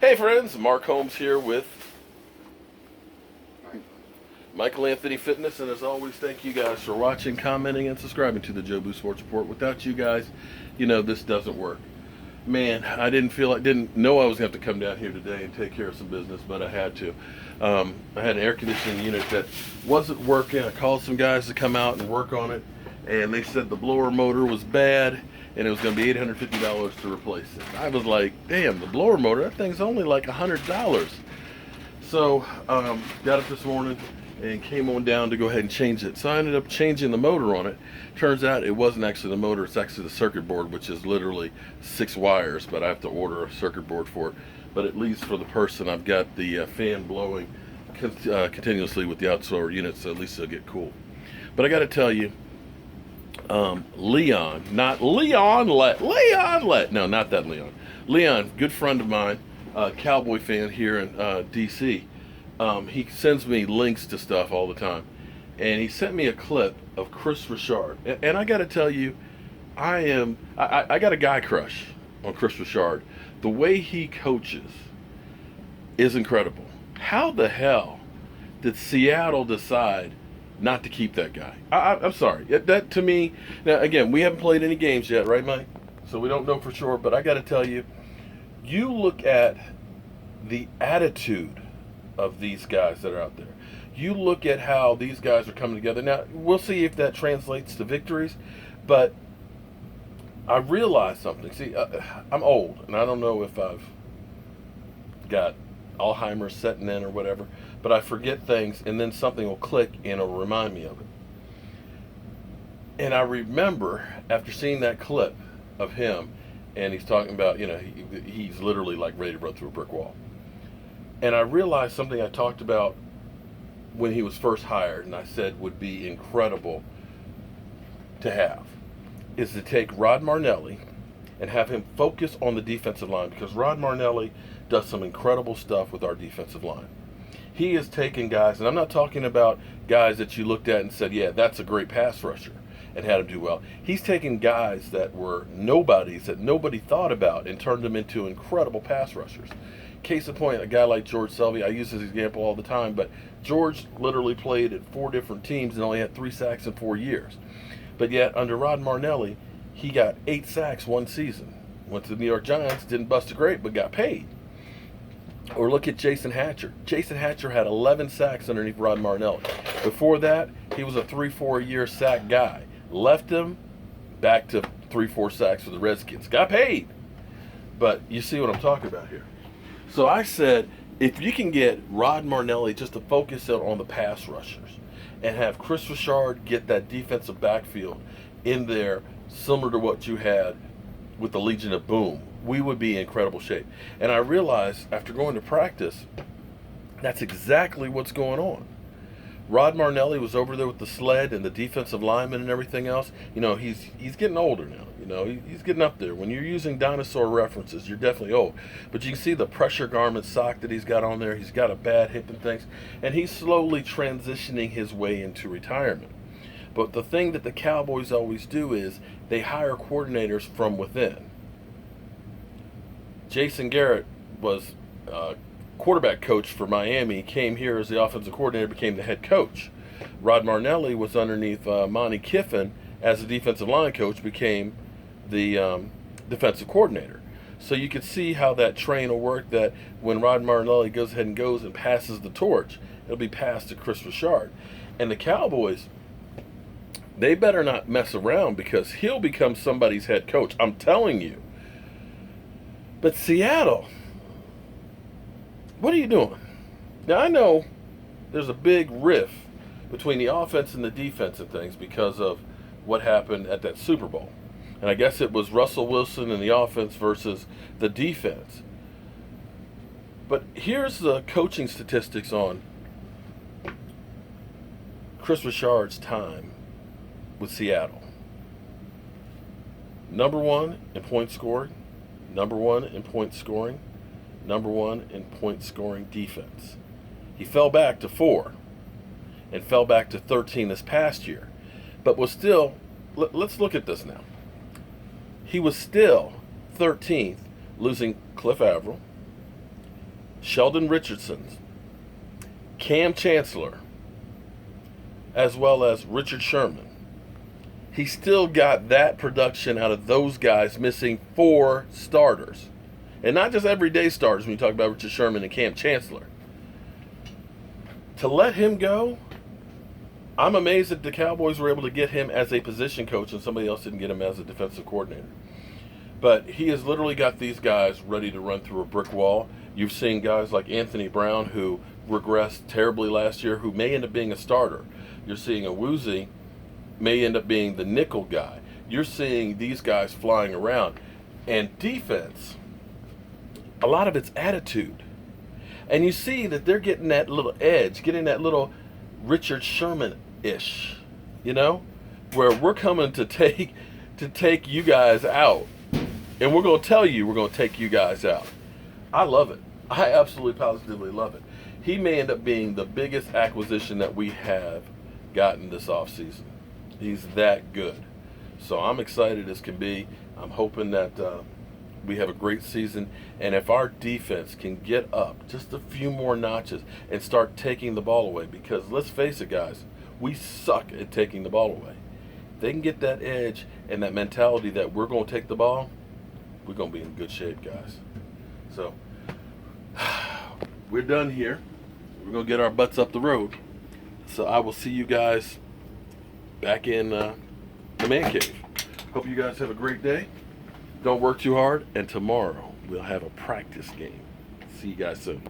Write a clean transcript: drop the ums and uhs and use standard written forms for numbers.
Hey friends, Mark Holmes here with Michael Anthony Fitness, and as always, thank you guys for watching, commenting, and subscribing to the Joe Boo Sports Report. Without you guys, this doesn't work. Man, didn't know I was going to have to come down here today and take care of some business, but I had to. I had an air conditioning unit that wasn't working. I called some guys to come out and work on it, and they said the blower motor was bad, and it was going to be $850 to replace it. I was like, damn, the blower motor, that thing's only like $100. So, got up this morning and came on down to go ahead and change it. So I ended up changing the motor on it. Turns out it wasn't actually the motor, it's actually the circuit board, which is literally 6 wires, but I have to order a circuit board for it. But at least for the person, I've got the fan blowing continuously with the outdoor unit, so at least it'll get cool. But I got to tell you, Leon, not Leon no, not that Leon, good friend of mine, Cowboy fan here in DC. He sends me links to stuff all the time, and he sent me a clip of Kris Richard, and I got to tell you, I got a guy crush on Kris Richard. The way he coaches is incredible. How the hell did Seattle decide not to keep that guy? I'm sorry. That to me, now again, we haven't played any games yet, right, Mike? So we don't know for sure, but I got to tell you, you look at the attitude of these guys that are out there. You look at how these guys are coming together. Now, we'll see if that translates to victories, but I realized something. See, I'm old, and I don't know if I've got Alzheimer's setting in or whatever, but I forget things, and then something will click and it'll remind me of it. And I remember after seeing that clip of him, and he's talking about, he's literally like ready to run through a brick wall. And I realized something I talked about when he was first hired, and I said would be incredible to have, is to take Rod Marnelli and have him focus on the defensive line, because Rod Marnelli does some incredible stuff with our defensive line. He has taken guys, and I'm not talking about guys that you looked at and said, yeah, that's a great pass rusher, and had him do well. He's taken guys that were nobodies that nobody thought about and turned them into incredible pass rushers. Case in point, a guy like George Selvey, I use this example all the time, but George literally played at 4 different teams and only had 3 sacks in 4 years. But yet, under Rod Marnelli, he got 8 sacks one season. Went to the New York Giants, didn't bust a grape, but got paid. Or look at Jason Hatcher. Jason Hatcher had 11 sacks underneath Rod Marnelli. Before that, he was a 3-4 year sack guy. Left him, back to 3-4 sacks for the Redskins. Got paid. But you see what I'm talking about here. So I said, if you can get Rod Marnelli just to focus on the pass rushers and have Kris Richard get that defensive backfield in there similar to what you had with the Legion of Boom, we would be in incredible shape. And I realized after going to practice, that's exactly what's going on. Rod Marnelli was over there with the sled and the defensive linemen and everything else. He's getting older now. He's getting up there. When you're using dinosaur references, you're definitely old. But you can see the pressure garment sock that he's got on there. He's got a bad hip and things. And he's slowly transitioning his way into retirement. But the thing that the Cowboys always do is they hire coordinators from within. Jason Garrett was quarterback coach for Miami, came here as the offensive coordinator, became the head coach. Rod Marnelli was underneath Monty Kiffin as the defensive line coach, became the defensive coordinator. So you can see how that train will work, that when Rod Marnelli goes ahead and goes and passes the torch, it'll be passed to Kris Richard. And the Cowboys, they better not mess around, because he'll become somebody's head coach. I'm telling you. But Seattle, what are you doing? Now, I know there's a big rift between the offense and the defense and things because of what happened at that Super Bowl. And I guess it was Russell Wilson and the offense versus the defense. But here's the coaching statistics on Kris Richard's time with Seattle. Number 1 in point scoring, number 1 in point scoring, number 1 in point scoring defense. He fell back to 4 and fell back to 13 this past year, but was still, let's look at this now. He was still 13th, losing Cliff Avril, Sheldon Richardson, Cam Chancellor, as well as Richard Sherman. He still got that production out of those guys, missing 4 starters. And not just everyday starters when you talk about Richard Sherman and Cam Chancellor. To let him go, I'm amazed that the Cowboys were able to get him as a position coach and somebody else didn't get him as a defensive coordinator. But he has literally got these guys ready to run through a brick wall. You've seen guys like Anthony Brown, who regressed terribly last year, who may end up being a starter. You're seeing a Woozy may end up being the nickel guy. You're seeing these guys flying around. And defense, a lot of it's attitude. And you see that they're getting that little edge, getting that little Richard Sherman-ish, you know, where we're coming to take you guys out. And we're going to tell you we're going to take you guys out. I love it. I absolutely positively love it. He may end up being the biggest acquisition that we have gotten this offseason. He's that good. So I'm excited as can be. I'm hoping that we have a great season. And if our defense can get up just a few more notches and start taking the ball away, because let's face it, guys, we suck at taking the ball away. If they can get that edge and that mentality that we're going to take the ball, we're going to be in good shape, guys. So we're done here. We're going to get our butts up the road. So I will see you guys back in the man cave. Hope you guys have a great day. Don't work too hard. And tomorrow we'll have a practice game. See you guys soon.